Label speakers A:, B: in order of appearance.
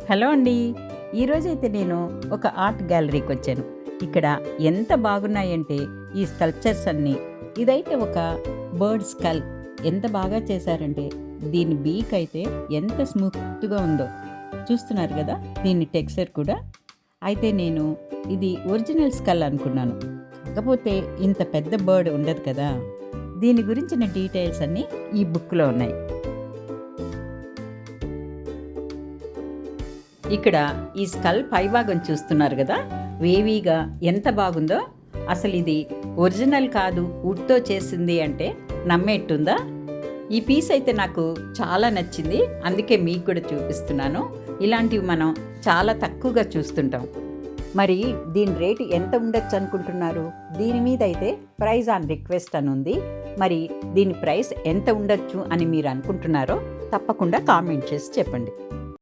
A: Hello అండి. ఈరోజైతే నేను ఒక ఆర్ట్ గ్యాలరీకి వచ్చాను. ఇక్కడ ఎంత బాగున్నాయంటే ఈ స్కల్ప్చర్స్ అన్నీ. ఇదైతే ఒక బర్డ్ స్కల్. ఎంత బాగా చేశారంటే దీని బీక్ అయితే ఎంత స్మూత్‌గా ఉందో. చూస్తున్నారు కదా! దీని టెక్స్చర్ కూడా. అయితే నేను ఇది ఒరిజినల్ స్కల్ అనుకున్నాను. కాకపోతే ఇంత పెద్ద బర్డ్ ఉండదు కదా! దీని గురించిన డీటెయిల్స్ అన్నీ ఈ బుక్‌లో ఉన్నాయి. ఇక్కడ ఈ స్కల్ పైభాగం చూస్తున్నారు కదా, వేవీగా ఎంత బాగుందో. అసలు ఇది ఒరిజినల్ కాదు, వుడ్తో చేసింది అంటే నమ్మేట్టుందా? ఈ పీస్ అయితే నాకు చాలా నచ్చింది, అందుకే మీకు కూడా చూపిస్తున్నాను. ఇలాంటివి మనం చాలా తక్కువగా చూస్తుంటాం. మరి దీని రేటు ఎంత ఉండొచ్చు అనుకుంటున్నారు? దీని మీద అయితే ప్రైజ్ ఆన్ రిక్వెస్ట్ అని ఉంది. మరి దీని ప్రైస్ ఎంత ఉండొచ్చు అని మీరు అనుకుంటున్నారో తప్పకుండా కామెంట్ చేసి చెప్పండి.